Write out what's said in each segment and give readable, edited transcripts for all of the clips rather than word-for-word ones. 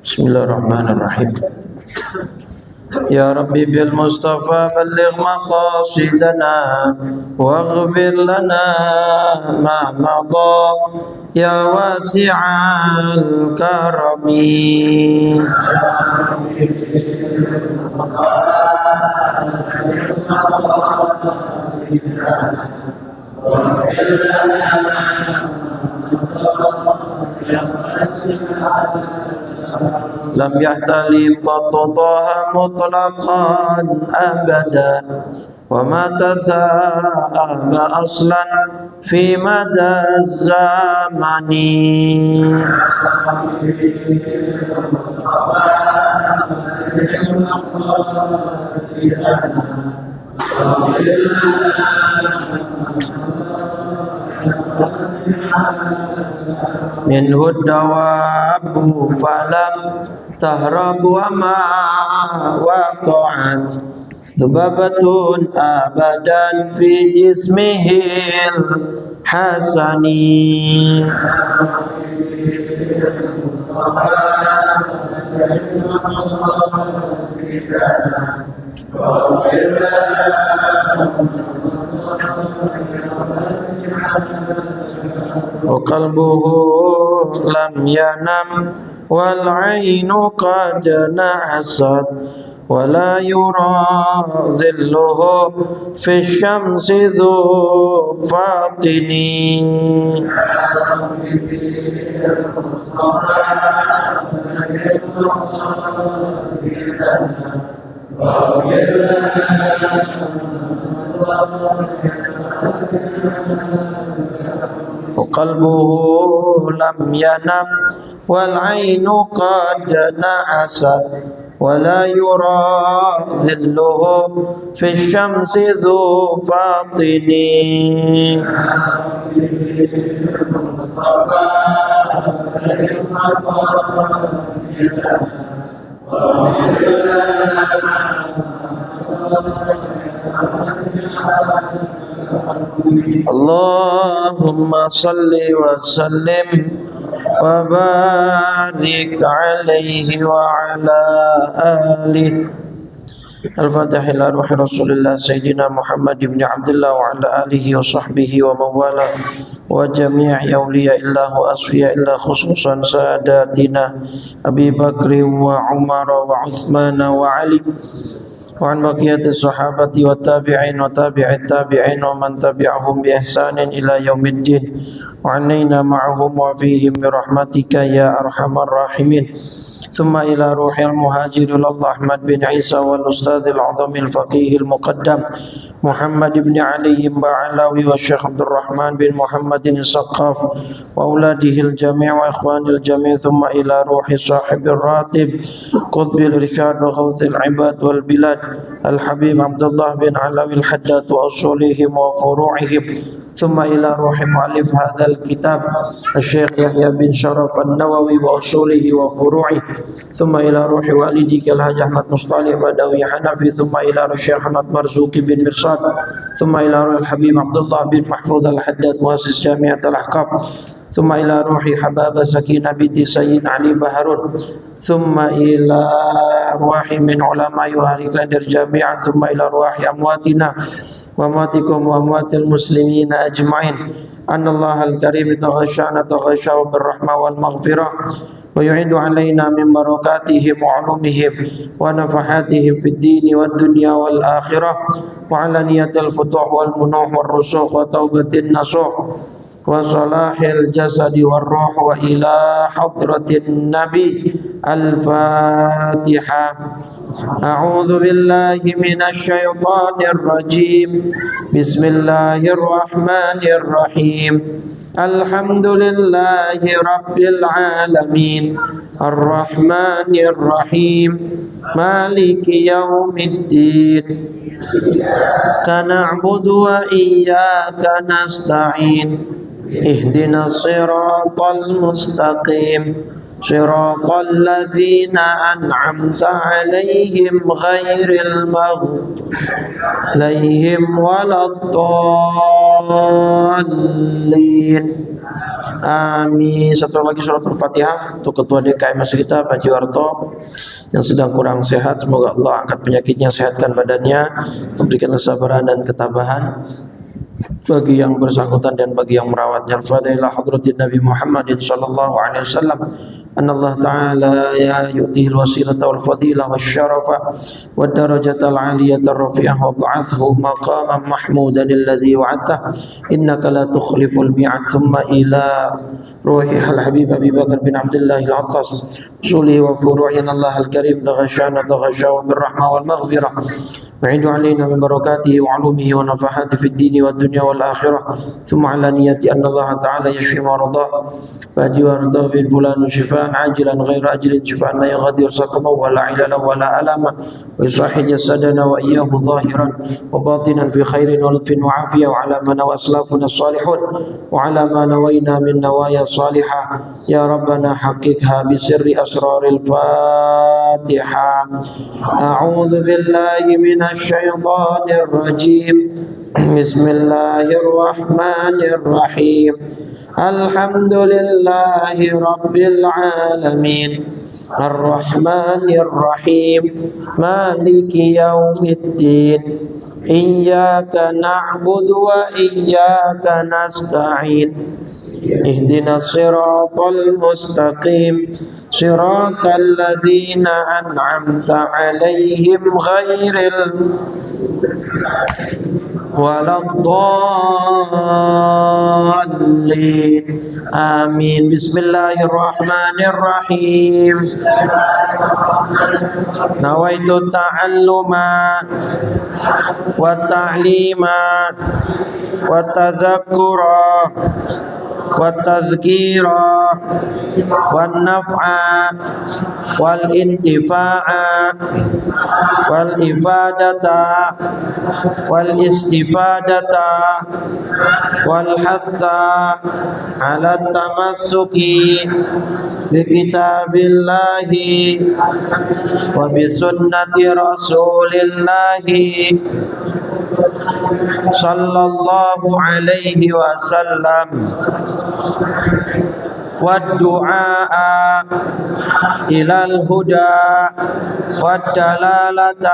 Bismillahirrahmanirrahim. Ya Rabbi bil Mustafa balligh maqasidana waghfir lana ma madha ya wasi'al karami. Lam yahtalim qattu taha mutlaqan abada wa ma tathaba aslan fi mada zamani. Minhu dawabu falam tahrabu wa ma waqa'at dhubabatun abadan fi jismihil hasani. Wa qalbuhu lam yanam wal ainu qad na'asat wa la yura dhilluhu fi syamsi dhu fatini. Qalbuhu lam yanam wal ainu qad na'asat wa la yura dhilluhu fi syamsi dhu fatini. Allahumma salli wa sallim wa barik alaihi wa ala alihi. Al-Fatihah ila ruhi Rasulillah Sayyidina Muhammad ibn Abdullah wa ala alihi wa sahbihi wa mawala wa jami'i awliya illah wa asfiya illa khususan sadatina Abi Bakri wa Umar wa Uthman wa Ali wa an baqiyati sahabati wa tabi'in wa tabi'it tabi'in wa man tabi'ahum bi ihsanin ila yaumiddin wa anayna ma'ahum wa fihim bi rahmatika ya arhamar rahimin. ثم إلى روح المهاجر الله أحمد بن عيسى والأستاذ العظم الفقيه المقدم محمد بن علي بعلاوي والشيخ عبد الرحمن بن محمد السقاف وأولاده الجميع وإخوان الجميع. ثم إلى روح صاحب الراتب قطب الإرشاد وغوث العباد والبلاد الحبيب عبد الله بن علوي الحداد وأصولهم وفروعهم. ثم إلى روح مؤلف هذا الكتاب الشيخ يحيى بن شرف النووي وأصوله وفروعه. ثم إلى روح والديك الحاج أحمد مصطفى بدوي حنفي. ثم إلى روح الشيخ أحمد مرزوق بن مرصاد. ثم إلى روح الحبيب عبد الله بن محفوظ الحداد مؤسس جامعة الأحقاف. ثم إلى روح حباب سكينة بنت سيد علي بهرون. ثم إلى أرواح من علماء أهل الكندر جميعا. ثم إلى أرواح أمواتنا وأمواتكم وأموات المسلمين أجمعين. أن الله الكريم تغشانا تغشاه بالرحمة والمغفرة ويعيد علينا من بركاتهم وعلومهم ونفحاتهم في الدين والدنيا والآخرة وعلانية الفتوح والمنوح والرسوخ وتوبة النصوح وصلاح الجسد والروح وإلى حضرة النبي. الفاتحة. أعوذ بالله من الشيطان الرجيم. بسم الله الرحمن الرحيم. الحمد لله رب العالمين الرحمن الرحيم مالك يوم الدين إياك نعبد وإياك نستعين اهدنا الصراط المستقيم صراط الذين أنعمت عليهم غير المغضوب عليهم ولا الضالين. Amin. Satu lagi surat Al-Fatihah untuk ketua DKM kita Pak Jiwarto yang sedang kurang sehat, semoga Allah angkat penyakitnya, sehatkan badannya, memberikan kesabaran dan ketabahan bagi yang bersangkutan dan bagi yang merawatnya. Al-Fatihah hadratin Nabi Muhammadin sallallahu alaihi wasallam. أن الله تعالى يؤتيه الوسيلة والفضيلة والشرف والدرجة العالية الرفيعة وابعثه مقاما محمودا الذي وعدته إنك لا تخلف الميعاد. ثم إلى روحه الحبيب أبي بكر بن عبد الله العطاس أصوله وفروعه إن الله الكريم تغشانا تغشاه بالرحمة والمغفرة وعيد علينا من بركاته وعلومه ونفحاته في الدين والدنيا والآخرة. ثم على نية أن الله تعالى يشفي مرضاه فأجي وارضاه بن فلان شفاء عاجلا غير أجل شفاء لا يغادر سقما ولا عللا ولا ألما ويصح جسدنا وإياه ظاهرا وباطنا في خير ولطف وعافية وعلى ما نوى أسلافنا الصالحون وعلى ما نوينا من نوايا صالحة يا ربنا حققها بسر أسرار الفاتحة. أعوذ بالله من الشيطان الرجيم. بسم الله الرحمن الرحيم. الحمد لله رب العالمين الرحمن الرحيم مالك يوم الدين إياك نعبد وإياك نستعين اهدنا الصراط المستقيم صراط الذين أنعمت عليهم غير ولا الضالين. آمين. بسم الله الرحمن الرحيم. نويت التعلم والتعليم والتذكر والتذكير والنفع والانتفاع والإفادة والاستفادة والحث على التمسك بكتاب الله وبسنة رسول الله صلى الله عليه وسلم والدعاء إلى الهدى والدلالة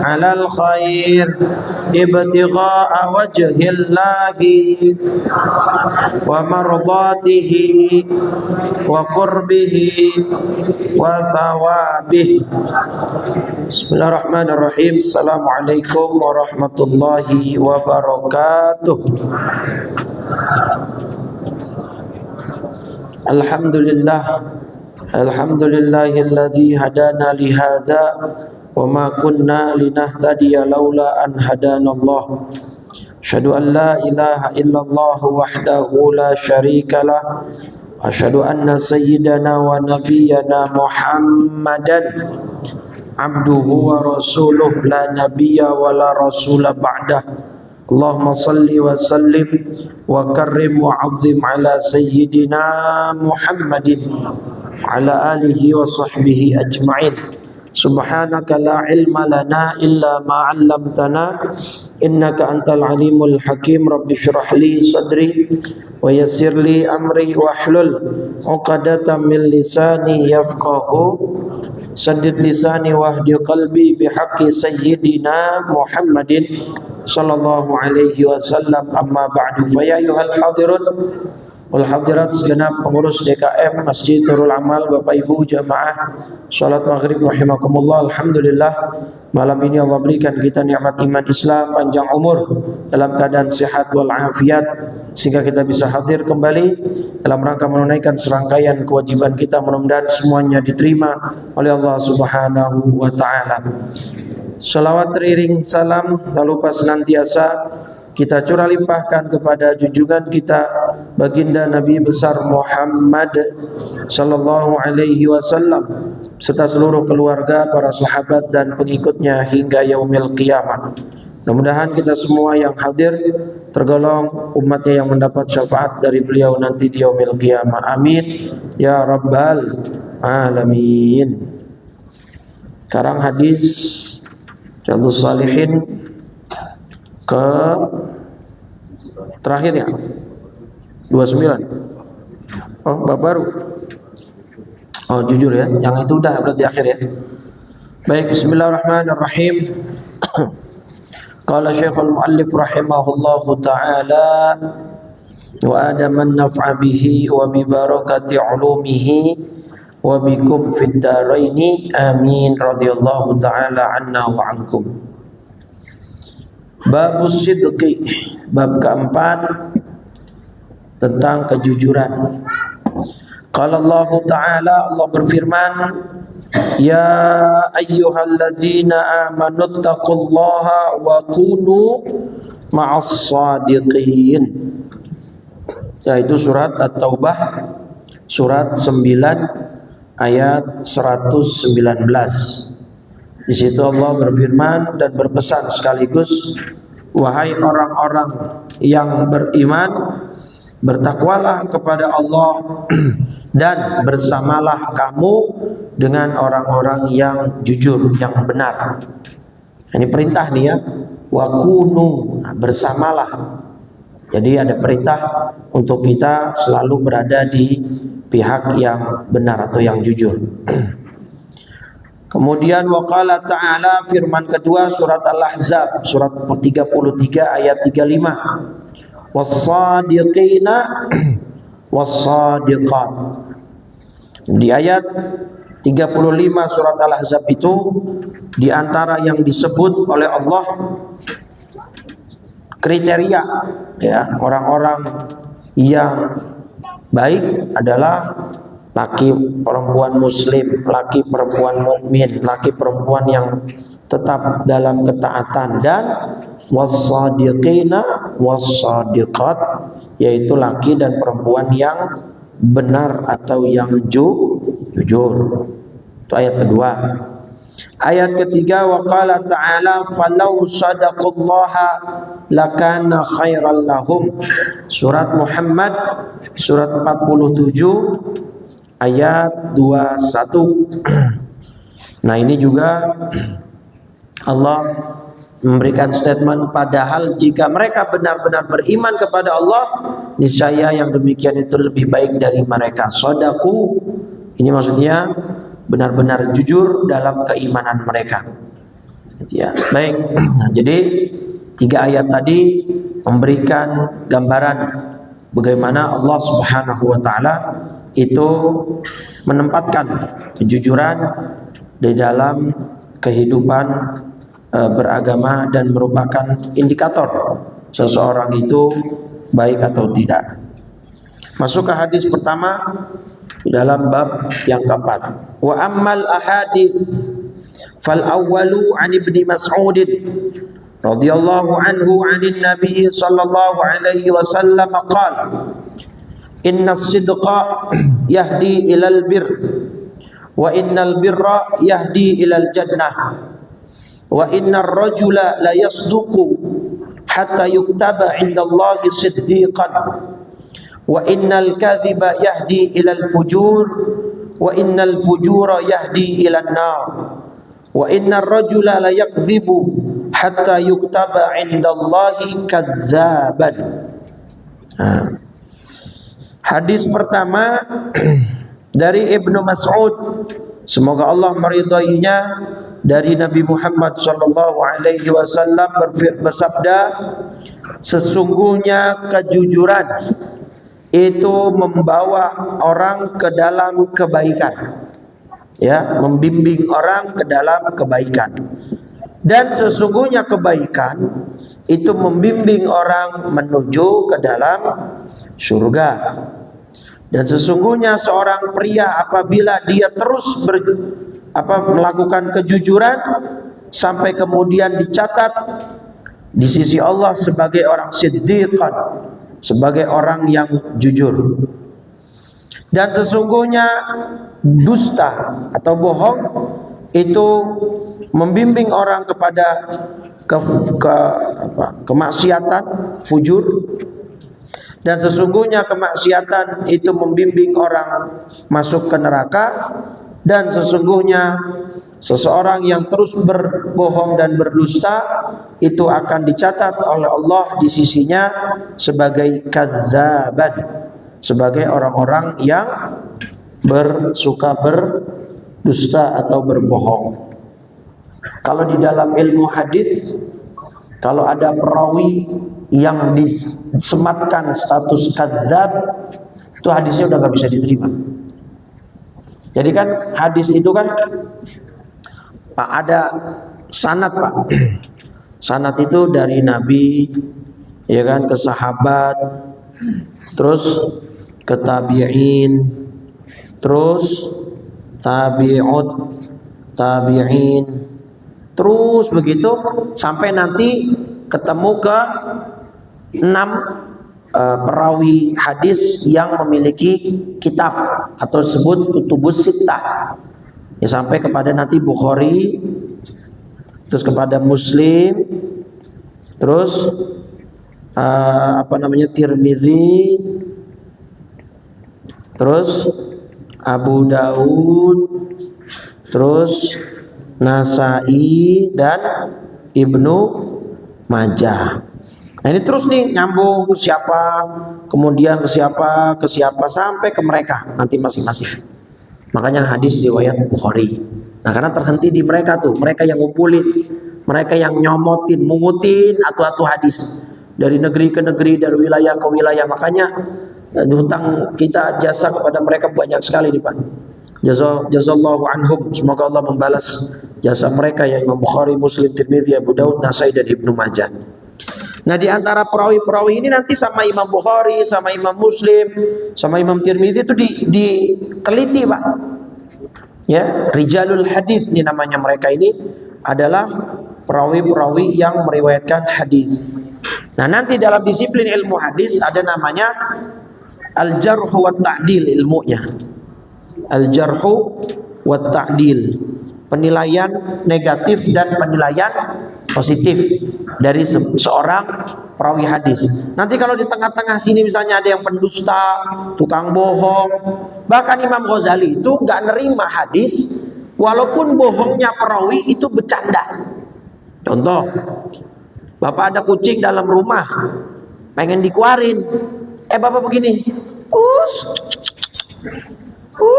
على الخير ابتغاء وجه الله ومرضاته وقربه وثوابه. بسم الله الرحمن الرحيم. السلام عليكم ورحمة الله وبركاته. Alhamdulillahilladzi hadana lihadza wa ma kunna linahtadiya laula an hadanallah. Asyhadu an la ilaha illallah wahdahu la syarikalah. Asyhadu anna sayyidana wa nabiyyana Muhammadan abduhu wa rasuluh la nabiyya wa la rasula ba'dah. Allahumma salli wa sallim wa karrim wa azim ala sayyidina Muhammadin ala alihi wa sahbihi ajma'in. Subhanaka la ilma lana illa ma 'allamtana innaka antal alimul hakim. Rabbi shrah li sadri wa yassir li amri wahlul 'uqdatam min lisani yafqahu saddid lisani wahdi qalbi bihaqqi sayyidina Muhammadin sallallahu alaihi wasallam. Amma ba'du, fa ya ayyuhal hadirun wal hadirat segenap pengurus DKM Masjid Nurul Amal, Bapak Ibu jamaah salat maghrib rahimakumullah. Alhamdulillah, malam ini Allah berikan kita nikmat iman Islam, panjang umur dalam keadaan sehat wal afiat, sehingga kita bisa hadir kembali dalam rangka menunaikan serangkaian kewajiban kita. Mudah-mudahan semuanya diterima oleh Allah Subhanahu wa taala. Salawat teriring salam tak lupa senantiasa kita curah limpahkan kepada junjungan kita baginda Nabi besar Muhammad sallallahu alaihi wasallam serta seluruh keluarga, para sahabat dan pengikutnya hingga yaumil qiyamah. Mudah-mudahan kita semua yang hadir tergolong umatnya yang mendapat syafaat dari beliau nanti di yaumil qiyamah. Amin ya rabbal alamin. Sekarang hadis Riyadhus Shalihin ke terakhir ya, 29. Oh, bab baru. Oh, jujur ya, yang itu udah berarti akhir ya. Baik, bismillahirrahmanirrahim. Qala Syekhul Muallif rahimahullahu taala wa adaman naf'a bihi wa bi barakati ulumihi wa bikum fid daraini amin radhiyallahu taala anna wa ankum. Babus sidqi, bab keempat tentang kejujuran. Qala Allah taala, Allah berfirman, ya ayyuhalladzina amanu taqullaha wa kunu ma'as shadiqin. Yaitu surat At-Taubah surat 9 ayat 119. Di situ Allah berfirman dan berpesan sekaligus, wahai orang-orang yang beriman, bertakwalah kepada Allah dan bersamalah kamu dengan orang-orang yang jujur, yang benar. Ini perintah nih ya, wa kunu, bersamalah. Jadi ada perintah untuk kita selalu berada di pihak yang benar atau yang jujur. Kemudian waqala ta'ala, firman kedua surat Al-Ahzab surat 33 ayat 35. Was-shadiqina was-shadiqat. Di ayat 35 surat Al-Ahzab itu di antara yang disebut oleh Allah kriteria ya orang-orang yang baik adalah laki perempuan muslim, laki perempuan mukmin, laki perempuan yang tetap dalam ketaatan, dan was-shadiqina was-shadiqat, yaitu laki dan perempuan yang benar atau yang jujur. Itu ayat kedua. Ayat ketiga, waqala ta'ala falau sadaqallaha lakana khairal lahum. Surat Muhammad surat 47 ayat 21. Nah, ini juga Allah memberikan statement, padahal jika mereka benar-benar beriman kepada Allah, niscaya yang demikian itu lebih baik dari mereka. Shadaku, ini maksudnya benar-benar jujur dalam keimanan mereka. Ya, baik. Nah, jadi 3 ayat tadi memberikan gambaran bagaimana Allah Subhanahu wa taala itu menempatkan kejujuran di dalam kehidupan beragama dan merupakan indikator seseorang itu baik atau tidak. Masuk ke hadis pertama dalam bab yang keempat. Wa ammal ahadits fal awwalu an ibni Mas'ud radhiyallahu anhu 'anil nabiy sallallahu alaihi wasallam qala inna as-sidqa yahdi ilal birr wa innal birra yahdi ilal jannah wa innar rajula la yasduqu hatta yuktaba 'indallahi siddiqan wa innal kadhiba yahdi ilal fujur wa innal fujura yahdi ilan nar wa innar rajula la yakdhibu hatta yuktaba 'indallahi kadzaban. Hadis pertama dari Ibnu Mas'ud, semoga Allah meridainya, dari Nabi Muhammad sallallahu alaihi wasallam bersabda, sesungguhnya kejujuran itu membawa orang ke dalam kebaikan, ya, membimbing orang ke dalam kebaikan. Dan sesungguhnya kebaikan itu membimbing orang menuju ke dalam surga. Dan sesungguhnya seorang pria apabila dia terus melakukan kejujuran sampai kemudian dicatat di sisi Allah sebagai orang siddiqan, sebagai orang yang jujur. Dan sesungguhnya dusta atau bohong itu membimbing orang kepada kemaksiatan, fujur. Dan sesungguhnya kemaksiatan itu membimbing orang masuk ke neraka. Dan sesungguhnya seseorang yang terus berbohong dan berdusta itu akan dicatat oleh Allah di sisinya sebagai kadzaban, sebagai orang-orang yang suka berdusta atau berbohong. Kalau di dalam ilmu hadis, kalau ada perawi yang disematkan status kadzab, itu hadisnya udah gak bisa diterima. Jadi kan hadis itu kan Pak, ada sanad, Pak. Sanad itu dari Nabi, ya kan, ke sahabat, terus ke tabi'in, terus tabi'ut tabi'in, terus begitu sampai nanti ketemu ke 6 perawi hadis yang memiliki kitab atau disebut kutubus sittah, ya, sampai kepada nanti Bukhari, terus kepada Muslim, terus Tirmidzi, terus Abu Daud, terus Nasai dan Ibnu Majah. Nah ini terus nih nyambung ke siapa, kemudian ke siapa sampai ke mereka nanti masing-masing. Makanya hadis riwayat Bukhari. Nah karena terhenti di mereka tuh, mereka yang ngumpulin, mereka yang nyomotin, mungutin atu-atu hadis dari negeri ke negeri, dari wilayah ke wilayah. Makanya hutang kita jasa kepada mereka banyak sekali nih Pak. Jazallahu anhum, semoga Allah membalas jasa mereka, ya, Imam Bukhari, Muslim, Tirmidzi, Abu Daud, Nasai dan Ibnu Majah. Nah di antara perawi-perawi ini nanti sama Imam Bukhari, sama Imam Muslim, sama Imam Tirmidzi itu diteliti Pak. Ya, rijalul hadis ini namanya, mereka ini adalah perawi-perawi yang meriwayatkan hadis. Nah nanti dalam disiplin ilmu hadis ada namanya al-jarh wa ta'dil ilmunya. Al-jarh wa ta'dil, penilaian negatif dan penilaian positif dari seorang perawi hadis. Nanti kalau di tengah-tengah sini misalnya ada yang pendusta, tukang bohong, bahkan Imam Ghazali itu nggak nerima hadis walaupun bohongnya perawi itu bercanda. Contoh, Bapak ada kucing dalam rumah, pengen dikeluarin, Bapak begini,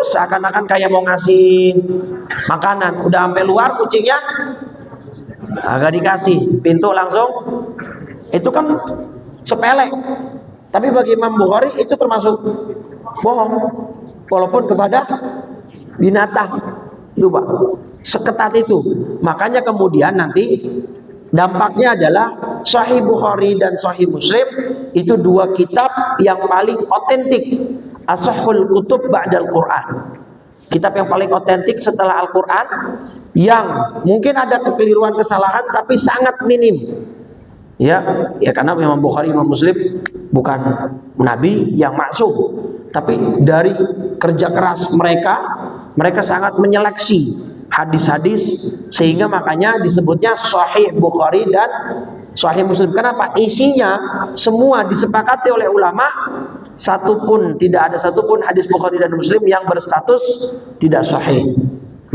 seakan-akan kayak mau ngasih makanan, udah sampai luar kucingnya agak dikasih, pintu langsung. Itu kan sepele, tapi bagi Imam Bukhari itu termasuk bohong walaupun kepada binatang. Itu Pak, seketat itu. Makanya kemudian nanti dampaknya adalah Sahih Bukhari dan Sahih Muslim itu dua kitab yang paling otentik, ashahul kutub ba'dal Quran, kitab yang paling otentik setelah Al-Quran, yang mungkin ada kekeliruan, kesalahan tapi sangat minim. Ya karena Imam Bukhari, Imam Muslim bukan nabi yang maksum, tapi dari kerja keras mereka sangat menyeleksi hadis-hadis sehingga makanya disebutnya Sahih Bukhari dan Sahih Muslim. Kenapa? Isinya semua disepakati oleh ulama, tidak ada satupun hadis Bukhari dan Muslim yang berstatus tidak sahih.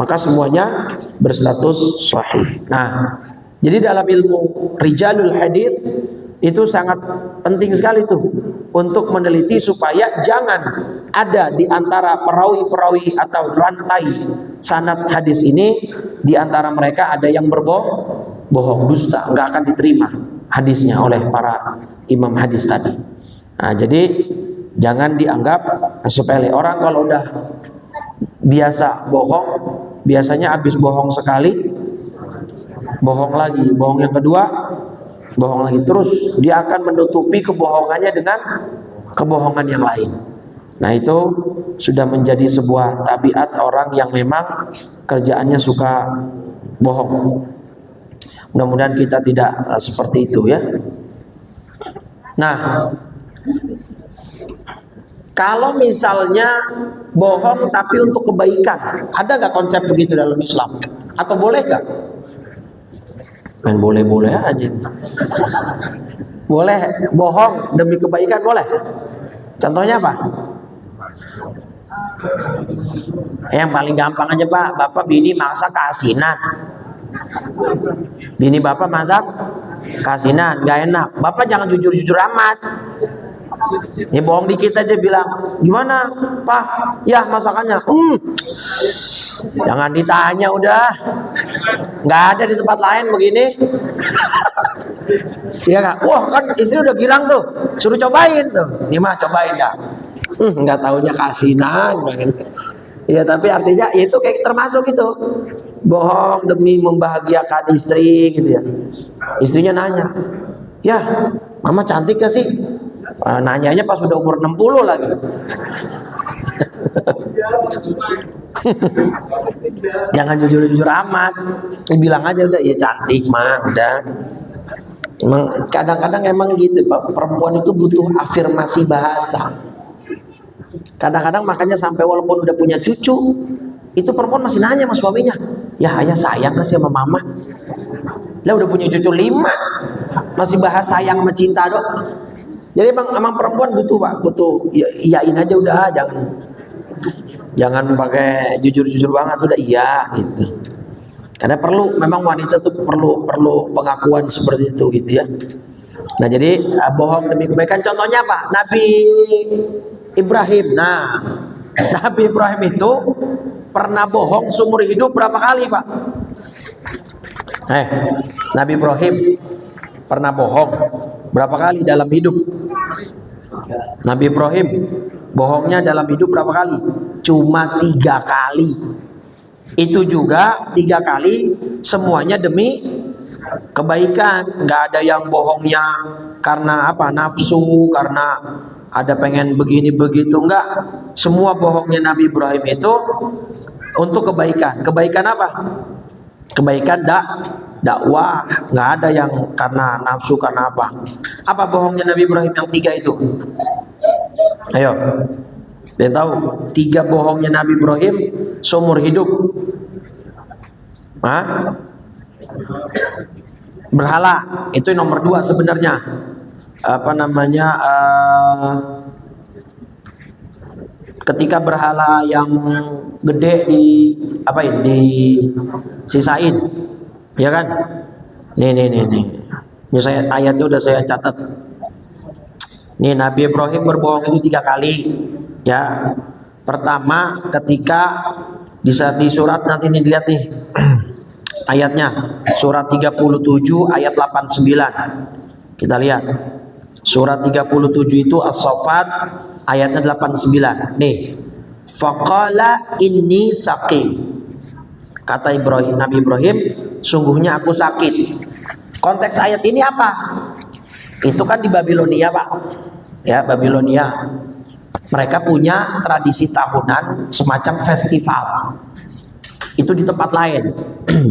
Maka semuanya berstatus sahih. Nah, jadi dalam ilmu rijalul hadis itu sangat penting sekali tuh untuk meneliti supaya jangan ada di antara perawi-perawi atau rantai sanad hadis ini di antara mereka ada yang berbohong, dusta, nggak akan diterima hadisnya oleh para imam hadis tadi. Nah, jadi jangan dianggap sepele. Orang kalau udah biasa bohong, biasanya habis bohong sekali, bohong lagi, bohong yang kedua, bohong lagi, terus dia akan menutupi kebohongannya dengan kebohongan yang lain. Nah, itu sudah menjadi sebuah tabiat orang yang memang kerjaannya suka bohong. Mudah-mudahan kita tidak seperti itu ya. Nah, kalau misalnya bohong tapi untuk kebaikan, ada nggak konsep begitu dalam Islam? Atau boleh nggak? Main boleh-boleh aja. Boleh bohong demi kebaikan, boleh. Contohnya apa? Yang paling gampang aja Pak, Bapak bini masak keasinan. Bini Bapak masak keasinan, gak enak. Bapak jangan jujur-jujur amat. Ini bohong dikit aja bilang, gimana Pak? Ya masakannya. Jangan ditanya udah. Nggak ada di tempat lain begini. Iya Kak. Wah kan istri udah bilang tuh, suruh cobain tuh. Nih mah cobain ya. Nggak taunya kasinan. Iya tapi artinya itu kayak termasuk itu bohong demi membahagiakan istri gitu ya. Istrinya nanya, ya mama cantik gak sih? Nanyanya pas udah umur 60 lagi. Jangan jujur-jujur amat. Bilang aja udah, ya cantik mah udah. Emang kadang-kadang emang gitu Pak, perempuan itu butuh afirmasi bahasa. Kadang-kadang makanya sampai walaupun udah punya cucu, itu perempuan masih nanya sama suaminya, ya ayah sayang gak sih sama mama? Lah udah punya cucu 5, masih bahas sayang sama cinta dong. Jadi emang perempuan butuh Pak, butuh iyain aja udah, jangan pakai jujur-jujur banget udah iya gitu. Karena memang wanita tuh perlu pengakuan seperti itu gitu ya. Nah jadi bohong demi kebaikan, contohnya apa? Nabi Ibrahim. Nah, Nabi Ibrahim itu pernah bohong seumur hidup berapa kali Pak? Nabi Ibrahim pernah bohong berapa kali dalam hidup? Nabi Ibrahim bohongnya dalam hidup berapa kali? Cuma 3 kali. Itu juga 3 kali semuanya demi kebaikan. Nggak ada yang bohongnya karena apa? Nafsu, karena ada pengen begini begitu, enggak. Semua bohongnya Nabi Ibrahim itu untuk kebaikan. Kebaikan apa? Kebaikan dakwah. Nggak ada yang karena nafsu, karena apa. Apa bohongnya Nabi Ibrahim yang 3 itu? Ayo, dia tahu 3 bohongnya Nabi Ibrahim seumur hidup. Berhala itu nomor 2 sebenarnya. Apa namanya? Ketika berhala yang gede disisain, ya kan? Nih. Ini ayatnya udah saya catat. Nih Nabi Ibrahim berbohong itu 3 kali. Ya, pertama ketika di surat nanti nih dilihat nih ayatnya, surat 37 ayat 89. Kita lihat. Surat 37 itu As-Saffat ayatnya 89. Nih. Faqala inni saqim. Kata Nabi Ibrahim, sungguhnya aku sakit. Konteks ayat ini apa? Itu kan di Babilonia, Pak. Ya, Babilonia. Mereka punya tradisi tahunan semacam festival. Itu di tempat lain.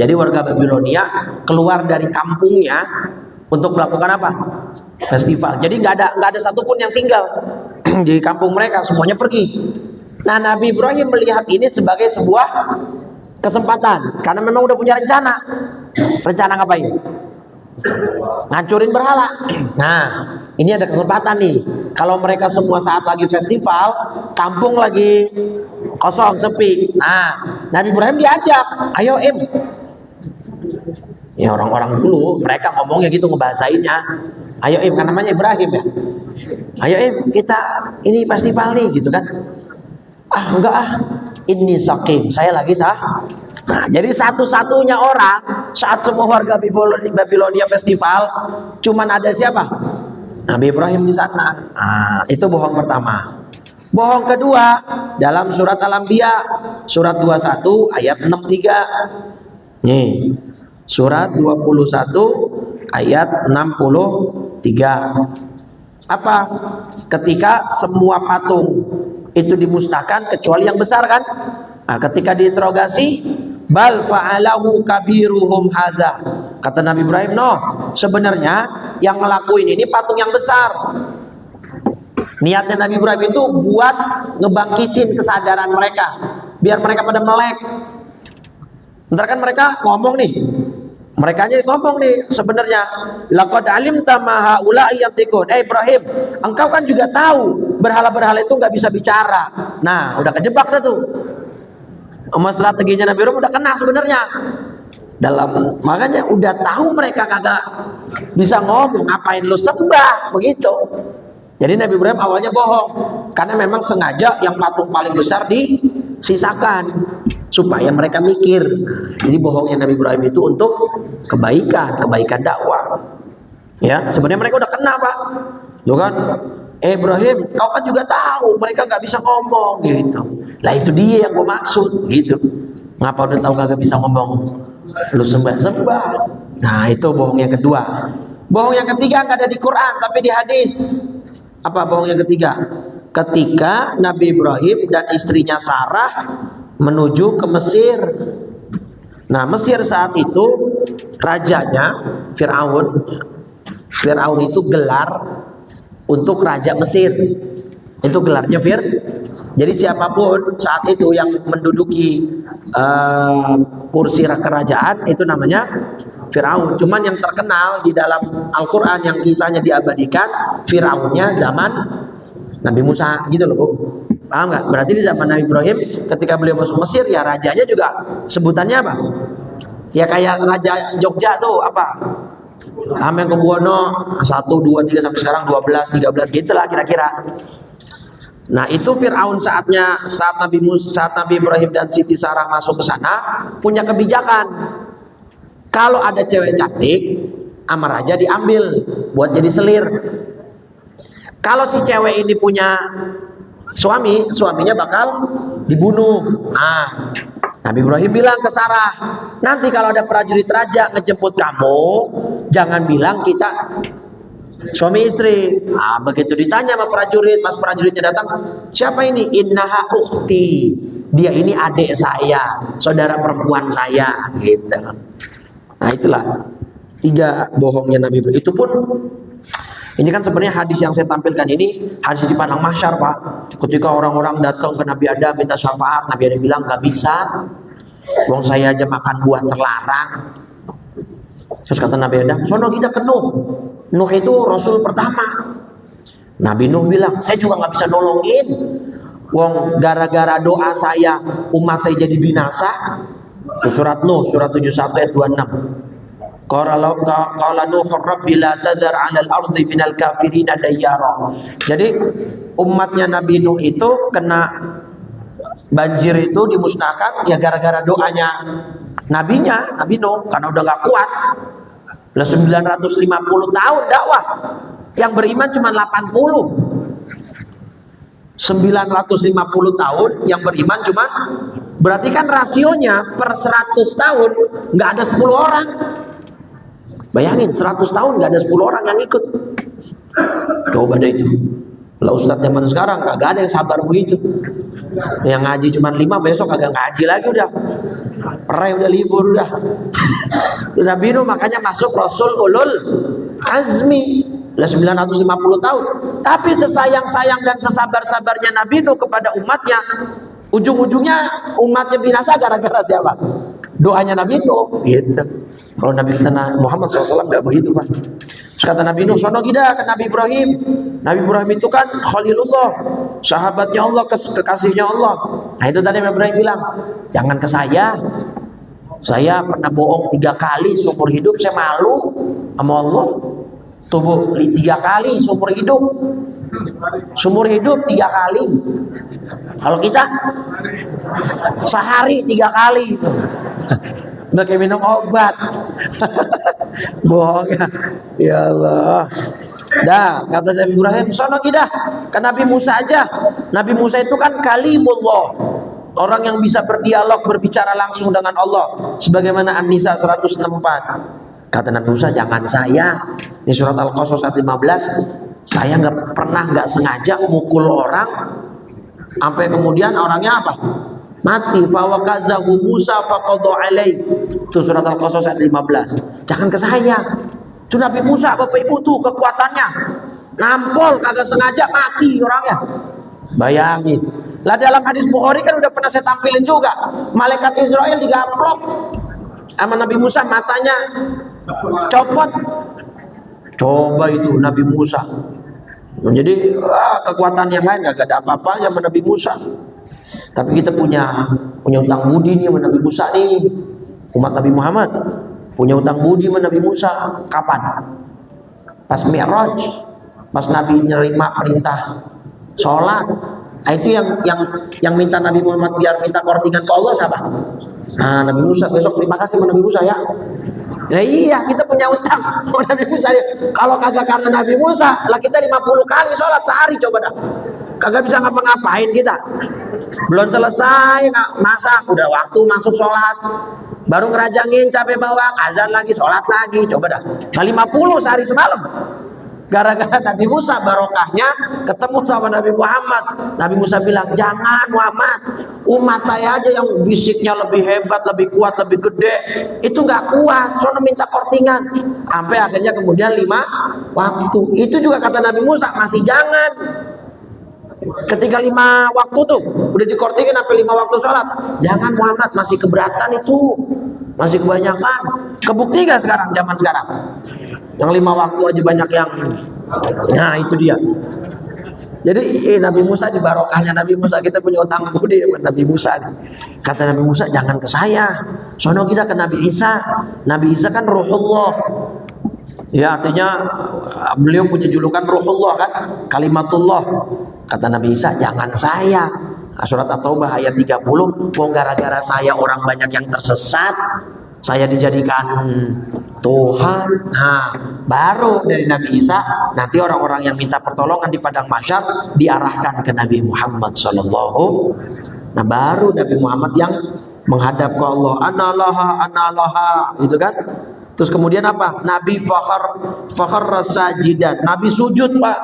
Jadi warga Babilonia keluar dari kampungnya untuk melakukan apa? Festival. Jadi nggak ada satupun yang tinggal di kampung mereka, semuanya pergi. Nah, Nabi Ibrahim melihat ini sebagai sebuah kesempatan, karena memang udah punya rencana. Rencana ngapain? Ngancurin berhala. Nah, ini ada kesempatan nih. Kalau mereka semua saat lagi festival, kampung lagi kosong, sepi. Nah, Nabi Ibrahim diajak, ayo ya orang-orang dulu mereka ngomongnya gitu, ngebahasainnya. Ayo kan namanya Ibrahim ya. Ayo kita ini festival nih gitu kan. Enggak ini sakim, saya lagi sah. Nah, jadi satu-satunya orang saat semua warga Babilonia festival, cuman ada siapa? Nabi Ibrahim di sana. Nah, itu bohong pertama. Bohong kedua dalam surat Al-Anbiya surat 21 ayat 63. Nih, surat 21 ayat 63. Apa? Ketika semua patung itu dimusnahkan kecuali yang besar kan? Nah, ketika diinterogasi, bal fa'alahu kabiruhum hadza. Kata Nabi Ibrahim, "No, sebenarnya yang ngelakuin ini patung yang besar." Niatnya Nabi Ibrahim itu buat ngebangkitin kesadaran mereka, biar mereka pada melek. Ntar kan mereka ngomong nih, sebenarnya, laqad alimta ma haula'i yantiqun. Ibrahim, engkau kan juga tahu berhala-berhala itu nggak bisa bicara. Nah, udah kejebak dah tuh. Sama strateginya Nabi Ibrahim udah kena sebenarnya. Makanya udah tahu mereka kagak bisa ngomong, ngapain lu sembah begitu. Jadi Nabi Ibrahim awalnya bohong karena memang sengaja yang patung paling besar disisakan supaya mereka mikir. Jadi bohongnya Nabi Ibrahim itu untuk kebaikan dakwah. Ya, sebenarnya mereka udah kena, Pak. Tuh kan, Ibrahim, kau kan juga tahu mereka nggak bisa ngomong gitu. Lah itu dia yang gue maksud gitu. Ngapa udah tahu kagak bisa ngomong, lu sembah-sembah. Nah, itu bohong yang kedua. Bohong yang ketiga nggak ada di Quran tapi di hadis. Apa bohong yang ketiga? Ketika Nabi Ibrahim dan istrinya Sarah menuju ke Mesir. Nah, Mesir saat itu rajanya Fir'aun itu gelar untuk raja Mesir. Itu gelarnya Jadi siapapun saat itu yang menduduki kursi kerajaan itu namanya Firaun. Cuman yang terkenal di dalam Al-Quran yang kisahnya diabadikan Firaunnya zaman Nabi Musa gitu loh, Bu. Paham nggak? Berarti di zaman Nabi Ibrahim ketika beliau masuk Mesir ya rajanya juga sebutannya apa? Ya kayak Raja Jogja tuh apa? Hamengkubuwono 1, 2, 3 sampai sekarang 12, 13 gitulah kira-kira. Nah, itu Firaun saat Nabi Ibrahim dan Siti Sarah masuk ke sana punya kebijakan. Kalau ada cewek cantik, sama raja diambil buat jadi selir. Kalau si cewek ini punya suaminya bakal dibunuh. Nah, Nabi Ibrahim bilang ke Sarah, nanti kalau ada prajurit raja ngejemput kamu, jangan bilang kita suami istri. Nah, begitu ditanya sama prajurit, pas prajuritnya datang, siapa ini? Innaha ukhti. Dia ini adik saya, saudara perempuan saya, gitu. Nah, itulah 3 bohongnya Nabi Ibrahim. Itu pun ini kan sebenarnya hadis yang saya tampilkan ini hadis di padang mahsyar, Pak. Ketika orang-orang datang ke Nabi Adam minta syafaat, Nabi Adam bilang nggak bisa. Wong saya aja makan buah terlarang. Terus kata Nabi Adam, sono kita ke Nuh. Nuh itu rasul pertama. Nabi Nuh bilang, saya juga nggak bisa nolongin. Wong gara-gara doa saya umat saya jadi binasa. Surat Nuh, surat 71 ayat 26. Qala Nuh rabbi la tadhar 'alal ardi minal kafirina dayyara. Jadi umatnya Nabi Nuh itu kena banjir itu dimusnahkan ya gara-gara doanya Nabi Nuh karena udah gak kuat. Lah 950 tahun dakwah. Yang beriman cuma 80. 950 tahun yang beriman cuma, berarti kan rasionya per 100 tahun nggak ada 10 orang. Bayangin 100 tahun nggak ada 10 orang yang ikut. Coba deh itu. Lah Ustadz zaman sekarang kagak ada yang sabar begitu. Yang ngaji cuma 5 besok kagak ngaji lagi udah. Perai udah libur udah. Nabi Nuh makanya masuk Rasul Ulul Azmi. Lah 950 tahun. Tapi sesayang-sayang dan sesabar-sabarnya Nabi Nuh kepada umatnya, ujung-ujungnya umatnya binasa gara-gara siapa? Doanya Nabi Nuh gitu. Kalau Nabi Muhammad SAW nggak begitu, Pak. Terus kata Nabi Nuh, sono kita ke Nabi Ibrahim. Nabi Ibrahim itu kan Khalilullah, sahabatnya Allah, kekasihnya Allah. Nah itu tadi Nabi Ibrahim bilang, jangan ke saya. Saya pernah bohong 3 kali seumur hidup, saya malu sama Allah. Tubuh 3 kali seumur hidup 3 kali. Kalau kita sehari 3 kali. Udah kayak minum obat. Bohong ya. Ya Allah. Dah, kata Nabi Ibrahim, sono kita ke Nabi Musa aja. Nabi Musa itu kan kalimullah, orang yang bisa berdialog, berbicara langsung dengan Allah, sebagaimana An-Nisa 164. Kata Nabi Musa, jangan saya. Di surat Al-Qasas ayat 15, saya nggak sengaja mukul orang sampai kemudian orangnya apa? Mati. Fawakazahu Musa faqadha alaih. Itu surat Al-Qasas ayat 15. Jangan ke saya. Itu Nabi Musa, Bapak Ibu tuh kekuatannya. Nampol kagak sengaja mati orangnya. Bayangin. Lah dalam hadis Bukhari kan udah pernah saya tampilin juga. Malaikat Israel digaplok sama Nabi Musa, matanya copot. Coba itu Nabi Musa. Jadi kekuatan yang lain gak ada apa-apanya sama Nabi Musa. Tapi kita punya utang budi nih sama Nabi Musa nih. Umat Nabi Muhammad punya utang budi sama Nabi Musa. Kapan? Pas Mi'raj, pas Nabi nerima perintah sholat. Nah, itu yang minta Nabi Muhammad biar minta kortingan ke Allah siapa? Nah, Nabi Musa. Besok terima kasih sama Nabi Musa ya. Nah iya, kita punya utang sama Nabi Musa ya. Kalau kagak karena Nabi Musa, lah kita 50 kali sholat sehari, coba dah. Kagak bisa ngapa-ngapain kita. Belum selesai masak, udah waktu masuk sholat, baru ngerajangin cabai bawang, azan lagi, sholat lagi, coba dah. Nah 50 sehari semalam. Gara-gara Nabi Musa, barokahnya ketemu sama Nabi Muhammad. Nabi Musa bilang, jangan Muhammad, umat saya aja yang bisiknya lebih hebat, lebih kuat, lebih gede, itu nggak kuat, soalnya minta kortingan. Sampai akhirnya kemudian 5 waktu. Itu juga kata Nabi Musa, masih jangan. Ketika 5 waktu tuh udah dikortingin sampai 5 waktu sholat, jangan Muhammad, masih keberatan itu, masih kebanyakan. Kebukti gak sekarang, zaman sekarang yang 5 waktu aja banyak yang, nah itu dia. Jadi Nabi Musa, di barokahnya Nabi Musa, kita punya utang budi dengan Nabi Musa. Kata Nabi Musa, jangan ke saya, sono kita ke Nabi Isa. Nabi Isa kan Ruhullah. Ya artinya beliau punya julukan Ruhullah kan, Kalimatullah. Kata Nabi Isa, jangan saya. Surat At-Taubah ayat 30, mau gara-gara saya orang banyak yang tersesat, saya dijadikan Tuhan. Nah, baru dari Nabi Isa nanti orang-orang yang minta pertolongan di padang mahsyar diarahkan ke Nabi Muhammad sallallahu. Nah, baru Nabi Muhammad yang menghadap ke Allah, Anallaha, gitu kan. Terus kemudian apa? Nabi fakhar sajidan. Nabi sujud, Pak.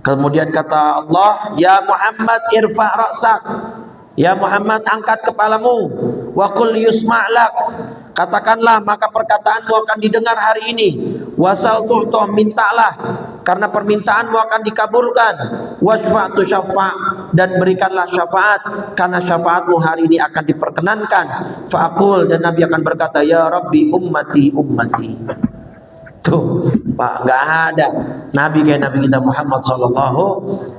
Kemudian kata Allah, ya Muhammad irfa' ra'sak. Ya Muhammad, angkat kepalamu. Wa qul yusma'lak. Katakanlah, maka perkataanmu akan didengar hari ini. Wasal tu'ta, mintalah, karena permintaanmu akan dikabulkan. Wasfa'tu syafa', dan berikanlah syafaat, karena syafaatmu hari ini akan diperkenankan. Fa'akul, dan Nabi akan berkata, ya Rabbi ummati. Tuh, Pak, nggak ada Nabi kayak Nabi kita Muhammad Sallallahu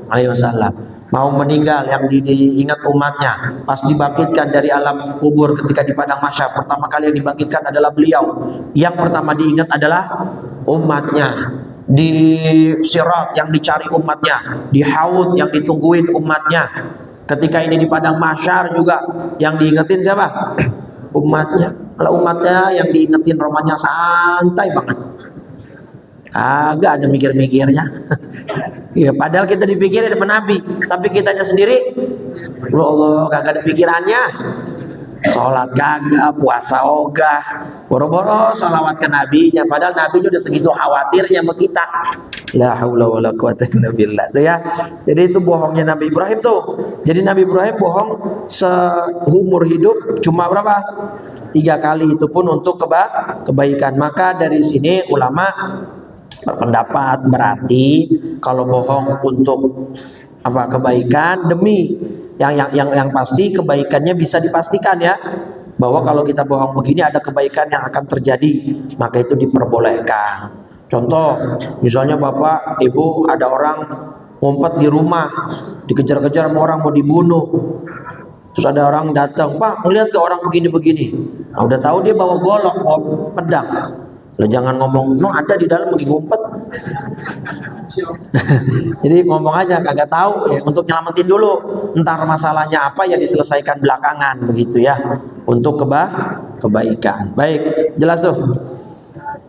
Alaihi Wasallam. Mau meninggal yang diingat umatnya, pas dibangkitkan dari alam kubur ketika di padang mahsyar, pertama kali yang dibangkitkan adalah beliau. Yang pertama diingat adalah umatnya. Di sirat yang dicari umatnya, di haud yang ditungguin umatnya. Ketika ini di padang mahsyar juga yang diingetin siapa? Umatnya. Kalau umatnya yang diingetin romannya santai banget. Agak ada mikir-mikirnya. Ya, padahal kita dipikirin sama Nabi, tapi kitanya sendiri, Allah kagak ada pikirannya. Sholat kagak, puasa ogah, boro-boro sholawat ke Nabinya, padahal Nabi udah segitu khawatirnya sama kita. La haula wala quwata illa billah. Tuh ya. Jadi itu bohongnya Nabi Ibrahim tuh. Jadi Nabi Ibrahim bohong seumur hidup cuma berapa? 3 kali, itu pun untuk kebaikan. Maka dari sini ulama berpendapat berarti kalau bohong untuk kebaikan demi yang pasti kebaikannya bisa dipastikan ya, bahwa kalau kita bohong begini ada kebaikan yang akan terjadi, maka itu diperbolehkan. Contoh misalnya Bapak Ibu, ada orang ngumpet di rumah, dikejar-kejar sama orang mau dibunuh, terus ada orang datang, Pak melihat ke orang begini-begini, nah, udah tahu dia bawa golok, bawa pedang. Lo jangan ngomong, no ada di dalam lagi ngumpet. Jadi ngomong aja, kagak tahu ya, untuk nyelamatin dulu. Ntar masalahnya apa ya diselesaikan belakangan begitu ya. Untuk kebaikan. kebaikan. Baik, jelas tuh.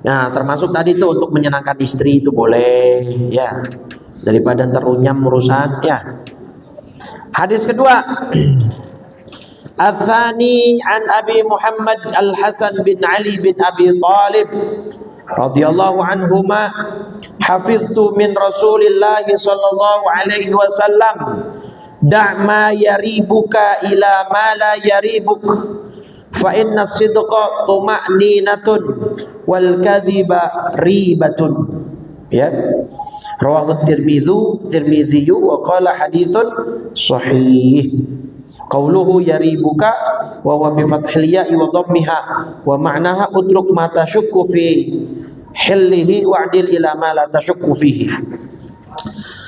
Nah, termasuk tadi tuh untuk menyenangkan istri itu boleh ya, daripada terunyam urusan ya. Hadis kedua, Ats-tsani an Abi Muhammad Al-Hasan bin Ali bin Abi Thalib radhiyallahu anhuma, hafiztu min Rasulillah sallallahu alaihi wasallam, da' ma yaribuka ila ma la yaribuk, fa inna as-sidqa tuma'ninatun wal kadhiba ribatun. Ya, rawahu Tirmidzi wa qala haditsun sahih. Qauluhu yaribuka wa huwa bi fathil ya'i wa dhammiha wa ma'naha utruk ma tashukku fi hillihi wa'dil ila ma la tashukku fihi.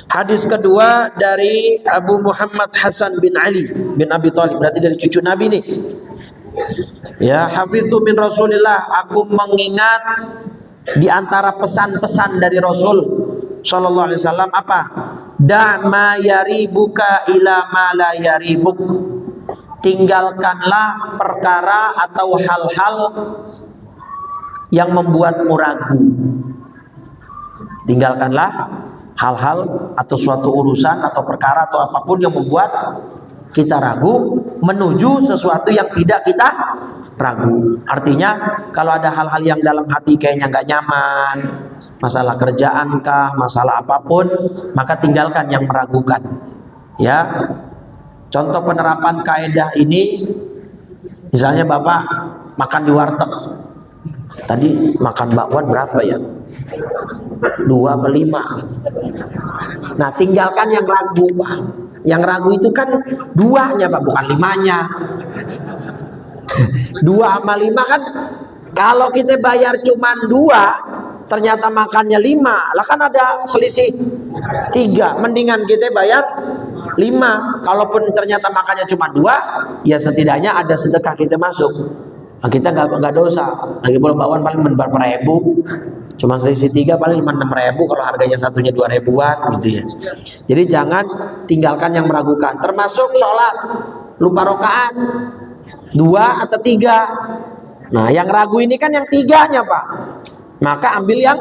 Hadis kedua dari Abu Muhammad Hasan bin Ali bin Abi Thalib, berarti dari cucu Nabi nih. Ya, hafiztu min Rasulillah, aku mengingat di antara pesan-pesan dari Rasul sallallahu alaihi wasallam apa? Da' ma yaribuka ila ma la yaribuk. Tinggalkanlah perkara atau hal-hal yang membuatmu ragu. Tinggalkanlah hal-hal atau suatu urusan atau perkara atau apapun yang membuat kita ragu menuju sesuatu yang tidak kita ragu. Artinya kalau ada hal-hal yang dalam hati kayaknya nggak nyaman, masalah kerjaan kah, masalah apapun, maka tinggalkan yang meragukan. Ya, contoh penerapan kaidah ini, misalnya Bapak makan di warteg, tadi makan bakwan berapa ya? 2 apa 5? Nah, tinggalkan yang ragu, Pak. Yang ragu itu kan 2-nya, Pak, bukan 5-nya. 2 sama 5 kan, kalau kita bayar cuma 2, ternyata makannya 5, lah kan ada selisih 3. Mendingan kita bayar 5. Kalaupun ternyata makannya cuma 2, ya setidaknya ada sedekah kita masuk. Nah, kita nggak dosa. Lagi pula bakwan paling berapa ribu, cuma selisih 3 paling 5-6 ribu, kalau harganya satunya 2 ribuan gitu ya. Jadi jangan tinggalkan yang meragukan. Termasuk sholat, lupa rakaat 2 atau 3. Nah, yang ragu ini kan yang 3-nya, Pak. Maka ambil yang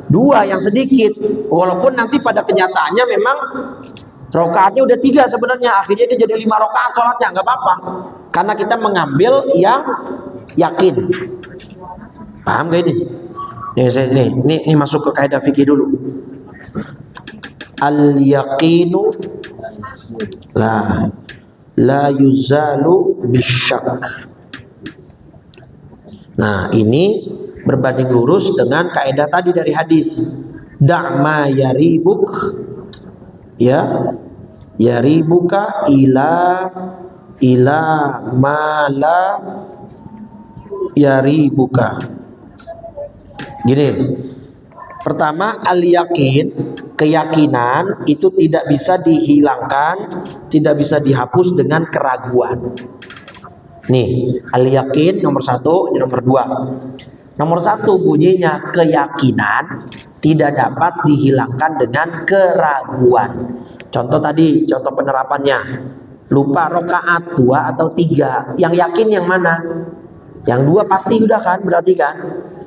2, yang sedikit. Walaupun nanti pada kenyataannya memang rakaatnya udah 3 sebenarnya, akhirnya dia jadi 5 rakaat sholatnya, nggak apa-apa. Karena kita mengambil yang yakin. Paham gak ini? Ini masuk ke kaidah fikih dulu. Al yaqinu la yuzalu bisyak. Nah, ini berbanding lurus dengan kaidah tadi dari hadis. Da'ma yaribuk, ya, yaribuka ila ma la yaribuka. Gini, pertama, al-yakin, keyakinan itu tidak bisa dihilangkan, tidak bisa dihapus dengan keraguan. Nih, al-yakin nomor 1, ini nomor 2. Nomor 1 bunyinya keyakinan tidak dapat dihilangkan dengan keraguan. Contoh tadi, contoh penerapannya, lupa rakaat 2 atau 3, yang yakin yang mana? Yang 2 pasti udah kan, berarti kan?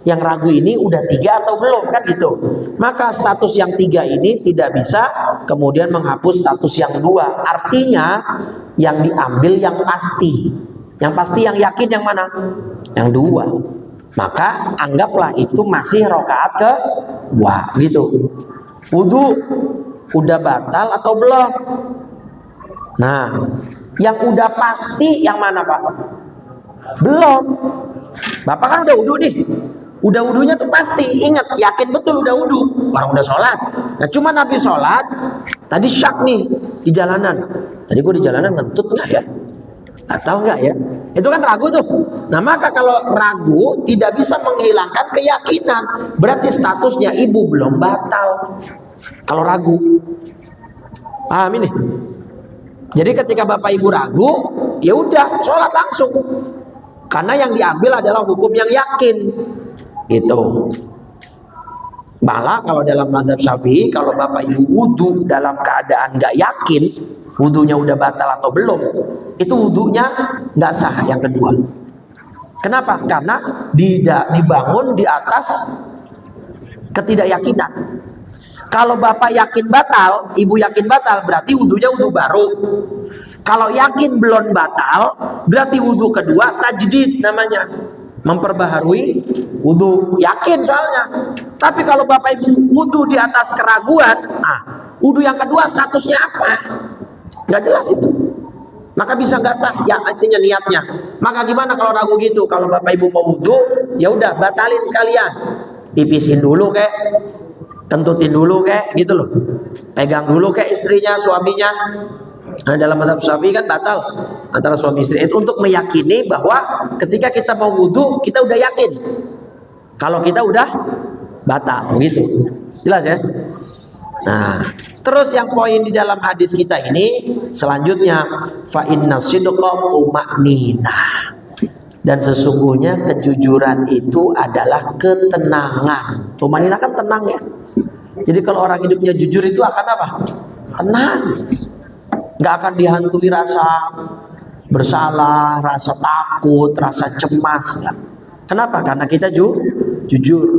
Yang ragu ini udah 3 atau belum kan gitu. Maka status yang 3 ini tidak bisa kemudian menghapus status yang 2. Artinya yang diambil yang pasti. Yang pasti yang yakin yang mana? Yang 2. Maka anggaplah itu masih rakaat kedua gitu. Wudu udah batal atau belum? Nah, yang udah pasti yang mana, Pak? Belum. Bapak kan udah wudu nih. Udah wudunya tuh pasti, ingat, yakin betul udah wudu. Orang udah sholat. Nah, cuma Nabi sholat, tadi syak nih di jalanan. Tadi gue di jalanan ngentut nggak ya? Atau nggak ya? Itu kan ragu tuh. Nah, maka kalau ragu tidak bisa menghilangkan keyakinan. Berarti statusnya ibu belum batal. Kalau ragu. Paham ini? Jadi ketika bapak ibu ragu, ya udah sholat langsung. Karena yang diambil adalah hukum yang yakin. Gitu. Malah kalau dalam mazhab Syafi'i, kalau bapak ibu wudu dalam keadaan nggak yakin wudunya udah batal atau belum, itu wudunya nggak sah yang kedua. Kenapa? Karena dibangun di atas ketidakyakinan. Kalau bapak yakin batal, ibu yakin batal, berarti wudhunya wudhu baru. Kalau yakin belum batal, berarti wudhu kedua tajdid namanya, memperbaharui wudhu. Yakin soalnya. Tapi kalau bapak ibu wudhu di atas keraguan, wudhu yang kedua statusnya apa? Nggak jelas itu. Maka bisa nggak sah, ya artinya niatnya. Maka gimana kalau ragu gitu? Kalau bapak ibu mau wudhu, ya udah batalin sekalian. Pipisin dulu kek, tentutin dulu kek, gitu loh. Pegang dulu kek istrinya, suaminya. Nah, dalam mazhab Syafi'i kan batal antara suami istri. Itu untuk meyakini bahwa ketika kita mau wudhu, kita udah yakin kalau kita udah batal, gitu. Jelas ya? Nah, terus yang poin di dalam hadis kita ini selanjutnya, fa inna sidqa tuma'ninah. Dan sesungguhnya kejujuran itu adalah ketenangan. Tumanina kan tenang ya. Jadi kalau orang hidupnya jujur itu akan apa? Tenang. Gak akan dihantui rasa bersalah, rasa takut, rasa cemas. Kenapa? Karena kita jujur.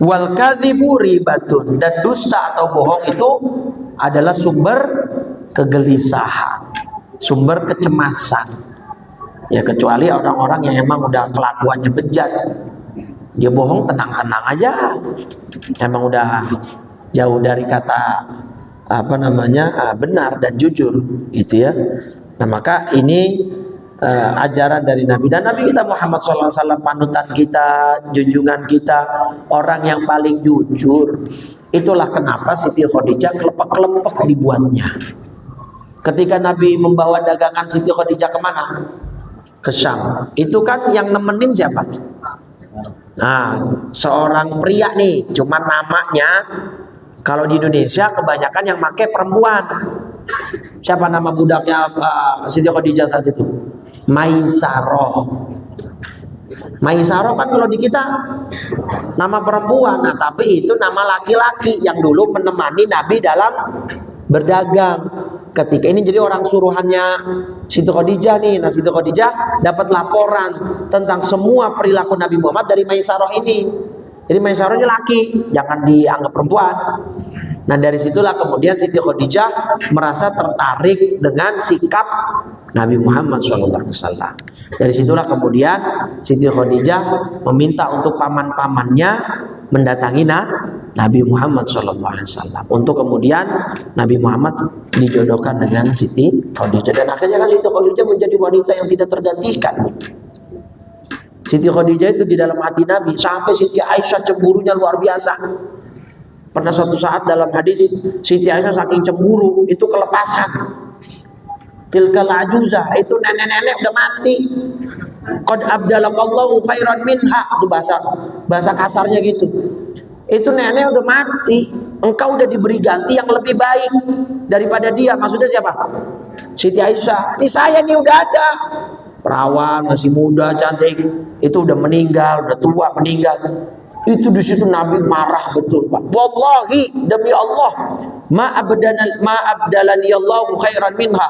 Wal kadhibu ribatun. Dan dusta atau bohong itu adalah sumber kegelisahan, sumber kecemasan. Ya kecuali orang-orang yang emang udah kelakuannya bejat, dia bohong tenang-tenang aja, emang udah jauh dari kata benar dan jujur, gitu ya. Nah maka ini ajaran dari Nabi, dan Nabi kita Muhammad SAW, panutan kita, junjungan kita, orang yang paling jujur. Itulah kenapa Siti Khadijah kelepek-kelepek dibuatnya. Ketika Nabi membawa dagangan Siti Khadijah kemana? Ke Syam. Itu kan yang nemenin siapa? Nah, seorang pria nih, cuman namanya kalau di Indonesia kebanyakan yang pakai perempuan. Siapa nama budaknya Siti Khadijah saat itu? Maisarah. Maisarah kan kalau di kita nama perempuan. Nah, tapi itu nama laki-laki yang dulu menemani Nabi dalam berdagang. Ketika ini jadi orang suruhannya Siti Khadijah nih. Nah, Siti Khadijah dapat laporan tentang semua perilaku Nabi Muhammad dari Maisarah ini. Jadi Maisarah ini laki, jangan dianggap perempuan. Nah, dari situlah kemudian Siti Khadijah merasa tertarik dengan sikap Nabi Muhammad SAW. Dari situlah kemudian Siti Khadijah meminta untuk paman-pamannya mendatangi Nabi Muhammad SAW, untuk kemudian Nabi Muhammad dijodohkan dengan Siti Khadijah. Dan akhirnya kan Siti Khadijah menjadi wanita yang tidak tergantikan. Siti Khadijah itu di dalam hati Nabi, sampai Siti Aisyah cemburunya luar biasa. Pernah suatu saat dalam hadis, Siti Aisyah saking cemburu itu kelepasan. Tilkal ajuzah, itu nenek-nenek udah mati. Qad abdalakallahu khairan minha, itu bahasa kasarnya gitu. Itu nenek udah mati, engkau udah diberi ganti yang lebih baik daripada dia. Maksudnya siapa? Siti Aisyah. Ini saya nih udah ada, perawan, masih muda, cantik. Itu udah meninggal, udah tua meninggal. Itu di situ Nabi marah betul, Pak. Wallahi, demi Allah, ma abdalani Allahu khairan minha.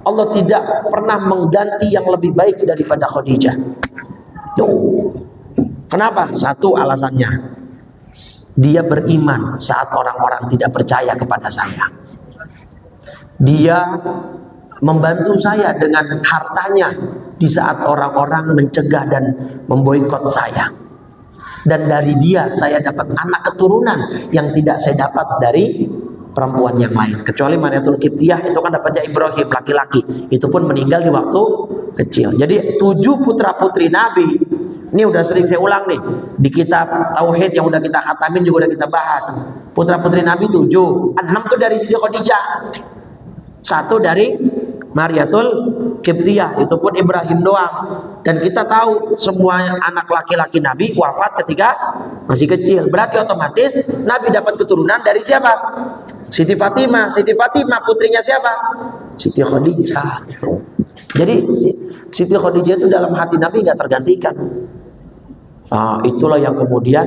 Allah tidak pernah mengganti yang lebih baik daripada Khadijah. Kenapa? Satu alasannya, dia beriman saat orang-orang tidak percaya kepada saya. Dia membantu saya dengan hartanya di saat orang-orang mencegah dan memboikot saya. Dan dari dia saya dapat anak keturunan yang tidak saya dapat dari perempuan yang lain. Kecuali Mariatul Qibtiyah, itu kan dapatnya Ibrahim, laki-laki. Itu pun meninggal di waktu kecil. Jadi 7 putra putri Nabi. Ini udah sering saya ulang nih. Di kitab Tauhid yang udah kita khatamin juga udah kita bahas. Putra putri Nabi 7. 6 tuh dari Siti Khadijah. 1 dari Mariatul Qibtiyah, itu pun Ibrahim doang. Dan kita tahu semua anak laki-laki Nabi wafat ketika masih kecil. Berarti otomatis Nabi dapat keturunan dari siapa? Siti Fatimah. Siti Fatimah putrinya siapa? Siti Khadijah. Jadi Siti Khadijah itu dalam hati Nabi nggak tergantikan. Itulah yang kemudian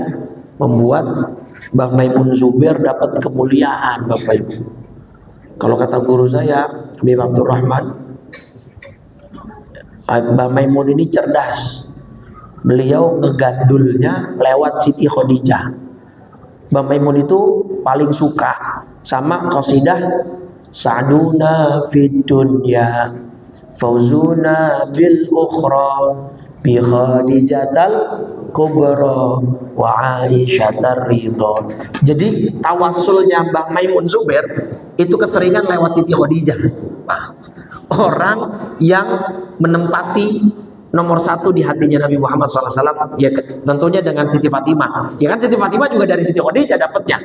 membuat Mbah Maimun Zubair dapat kemuliaan, Bapak Ibu. Kalau kata guru saya, Habib Abdurrahman, Mbah Maimun ini cerdas. beliau ngegandulnya lewat Siti Khadijah. Mbah Maimun itu paling suka sama qasidah Sa'duna fid dunya fauzuna bil ukhra bi Khadijatal kubra wa Aisyatar ridha. Jadi tawasulnya Mbah Maimun Zubair itu keseringan lewat Siti Khadijah. Nah, orang yang menempati nomor satu di hatinya Nabi Muhammad SAW, ya tentunya dengan Siti Fatimah. Ya kan Siti Fatimah juga dari Siti Khadijah dapatnya.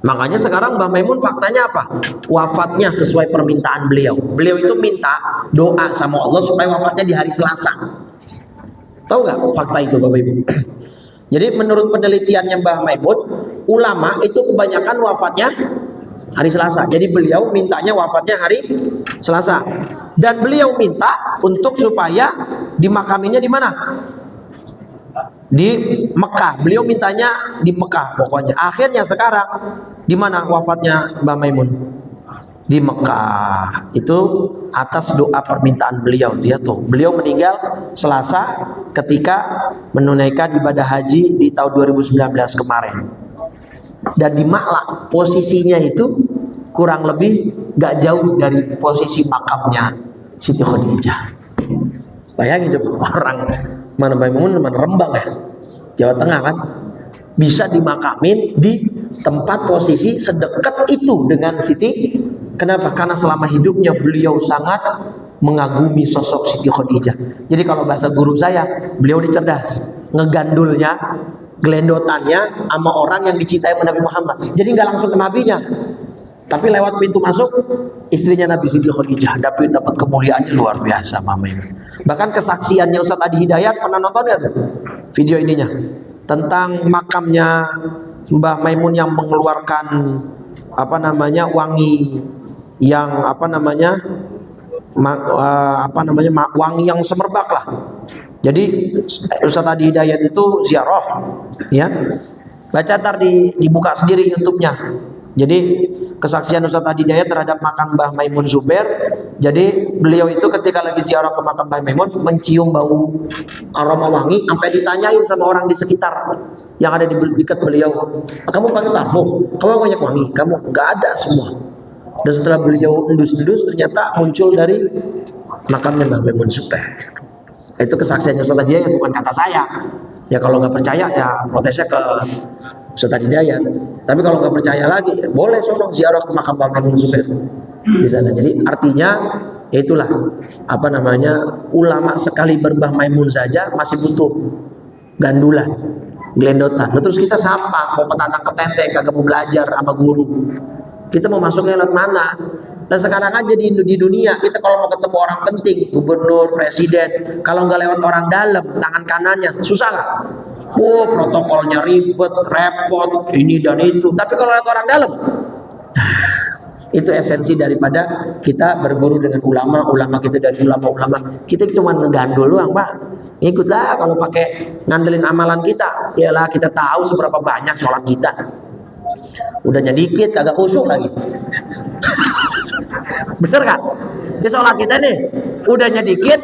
Makanya sekarang Mbah Maimun faktanya apa? Wafatnya sesuai permintaan beliau. Beliau itu minta doa sama Allah supaya wafatnya di hari Selasa. Tahu nggak fakta itu Bapak Ibu? Jadi menurut penelitiannya Mbah Maimun, ulama itu kebanyakan wafatnya hari Selasa. Jadi beliau mintanya wafatnya hari Selasa. Dan beliau minta untuk supaya dimakaminya di mana? Di Mekah. Beliau mintanya di Mekah pokoknya. Akhirnya sekarang di mana wafatnya Mbah Maimun? Di Mekah. Itu atas doa permintaan beliau. Dia tuh, beliau meninggal Selasa ketika menunaikan ibadah haji di tahun 2019 kemarin. Dan di Makkah posisinya itu kurang lebih gak jauh dari posisi makamnya Siti Khadijah. Bayangin coba, orang mana Mbah Maimun, mana Rembang ya, Jawa Tengah kan, bisa dimakamin di tempat posisi sedekat itu dengan Siti. Kenapa? Karena selama hidupnya beliau sangat mengagumi sosok Siti Khadijah. Jadi kalau bahasa guru saya, beliau ini cerdas, ngegandulnya, gelendotannya sama orang yang dicintai Nabi Muhammad. Jadi nggak langsung ke nabinya, tapi lewat pintu masuk istrinya Nabi Siti Khadijah. Dapat kemuliaannya luar biasa Mama ini. Bahkan kesaksiannya Ustadz Adi Hidayat, pernah nonton ya tuh video ininya tentang makamnya Mbah Maimun yang mengeluarkan wangi yang wangi yang semerbak lah. Jadi Ustadz Adi Hidayat itu ziarah ya. Baca ntar dibuka sendiri YouTube-nya. Jadi kesaksian Ustadz Adi Hidayat terhadap makam Mbah Maimun Zubair. Jadi beliau itu ketika lagi ziarah ke makam Mbah Maimun mencium bau aroma wangi, sampai ditanyain sama orang di sekitar yang ada di dekat beliau, kamu pakai parfum, kamu banyak wangi, kamu nggak ada semua. Dan setelah beliau endus-endus ternyata muncul dari makamnya Mbah Maimun Zubair. Itu kesaksian Ustadz Adi Hidayat, bukan kata saya. Ya kalau nggak percaya ya protesnya ke Ustadz Adi Hidayat. Tapi kalau nggak percaya lagi, boleh sono ziarah ke makam Mbah Maimun Zubair di sana. Jadi artinya itulah ulama sekali Mbah Maimun saja masih butuh gandulan, gelendotan. Terus kita siapa? Mau petantang-petenteng kagak mau belajar sama guru. Kita mau masuknya lewat mana? Dan sekarang aja di dunia kita kalau mau ketemu orang penting, gubernur, presiden, kalau nggak lewat orang dalam, tangan kanannya, susah nggak? Oh, protokolnya ribet, repot, ini dan itu. Tapi kalau lewat orang dalam, itu esensi daripada kita berguru dengan ulama kita dari ulama-ulama. Kita cuma ngegandul doang, Pak. Ikutlah kalau pakai ngandelin amalan kita. Yalah, kita tahu seberapa banyak sholat kita. Udahnya dikit, kagak khusyuk lagi. Bener gak? Di sholat kita nih, udahnya dikit,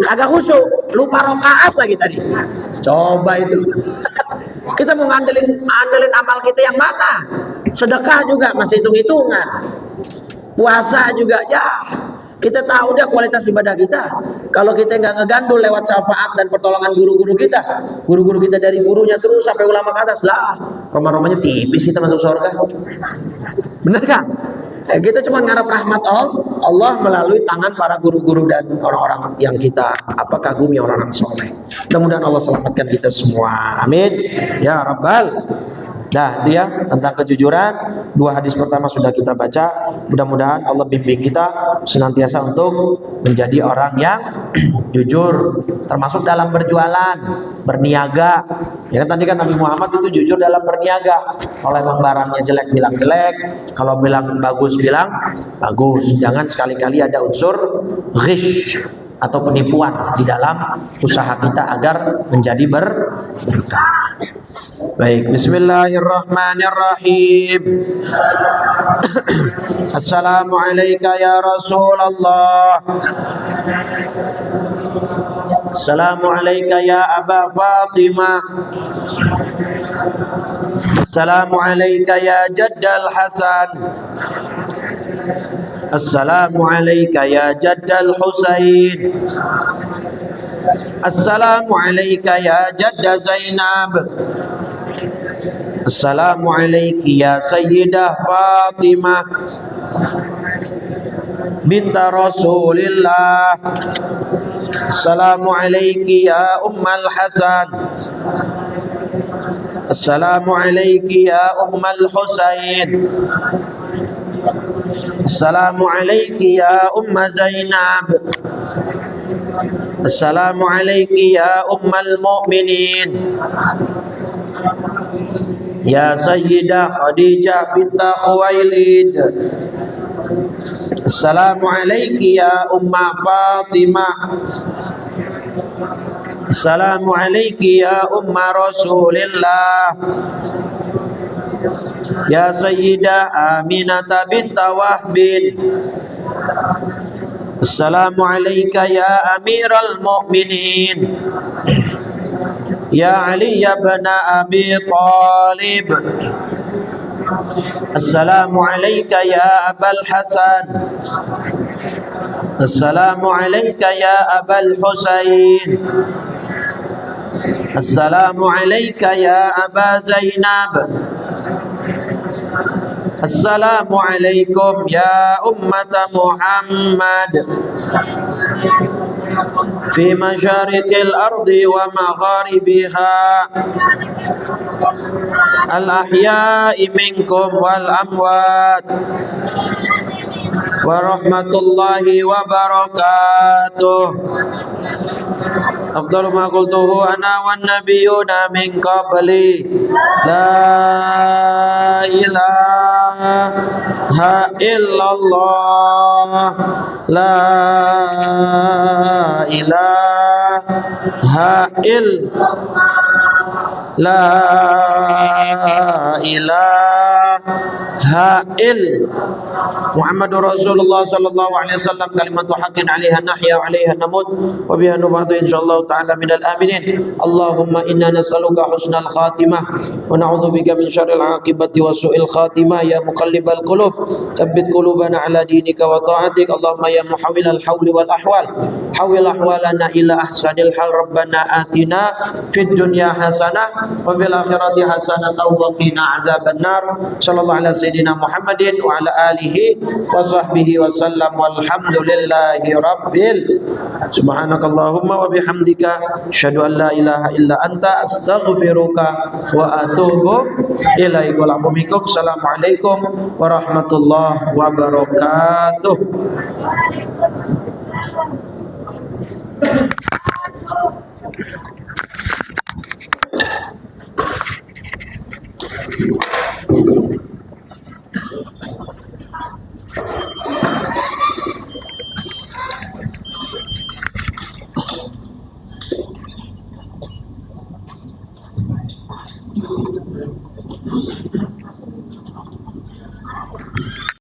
kagak khusyuk, lupa rokaat lagi tadi. Coba itu. Kita mau ngandelin amal kita yang mana? Sedekah juga masih hitung-hitungan. Puasa juga ya. Kita tahu dah kualitas ibadah kita. Kalau kita nggak ngegandul lewat syafaat dan pertolongan guru-guru kita dari gurunya terus sampai ulama ke atas lah, romanya tipis kita masuk surga. Bener kan? Kita cuma ngarap rahmat Allah melalui tangan para guru-guru dan orang-orang yang kita kagumi, orang-orang soleh. Mudah-mudahan Allah selamatkan kita semua. Amin. Ya Rabbal. Nah, itu ya tentang kejujuran. 2 hadis pertama sudah kita baca. Mudah-mudahan Allah bimbing kita senantiasa untuk menjadi orang yang jujur, termasuk dalam berjualan, berniaga. Ya kan tadi kan Nabi Muhammad itu jujur dalam berniaga. Kalau emang barangnya jelek bilang jelek, kalau bilang bagus bilang bagus. Jangan sekali-kali ada unsur ghish atau penipuan di dalam usaha kita agar menjadi berkah. Baik, bismillahirrahmanirrahim. Assalamualaikum ya Rasulullah. Assalamualaikum ya Aba Fatimah. Assalamualaikum ya Jaddal Hasan. Assalamualaikum ya Jaddal Husain. Assalamualaikum ya Jadda Zainab. Assalamualaikum ya Sayyidah Fatimah binta Rasulillah. Assalamualaikum ya Ummal Hasan. Assalamualaikum ya Ummal Husain. Assalamualaikum ya Umma Zainab. Assalamualaikum ya Ummal Mu'minin. Ya Sayyidah Khadijah binta Khuwailid. Assalamualaikum ya Umma Fatimah. Assalamualaikum ya Umma Rasulillah. Ya Sayyidah Aminah binta Wahbin. Assalamualaikum ya Amiral Mu'minin. Ya Ali bin Abi Talib. Assalamualaikum ya Abul Hasan. Assalamualaikum ya Abul Husain. Assalamualaikum ya Aba Zainab. Assalamualaikum ya ummata Muhammad fi masyariqil ardi wa magharibiha al ahya'i minkum wal amwat wa rahmatullahi wa barakatuh. Afdalu ma qultuhu ana wan nabiyyuna min qabli. La ilaha illallah. La ilaha La ilaha Muhammadur Rasulullah sallallahu alaihi wasallam kalimatu haqqin 'alaiha nahya wa 'alaiha namut wa biha nubatu insyaallah ta'ala minal aminin. Allahumma inna nas'aluka husnal khatimah wa na'udzubika min syarril 'aqibati wa su'il khatimah. Ya muqallibal qulub tsabbit qulubana 'ala dinika wa ta'atik. Allahumma ya muhawwilal hauli wal ahwal hawwil ahwalana ila ahsanil hal. Rabbana atina fid dunya hasanah wa fil akhirati hasanah wa qina adzabannar. Sallallahu ala sayyidina Muhammadin wa ala alihi wa sahbihi wa sallam walhamdulillahi rabbil. Subhanakallahumma wa bihamdika asyhadu an la ilaha illa anta astaghfiruka wa atubu ilaik. Assalamualaikum warahmatullahi wabarakatuh.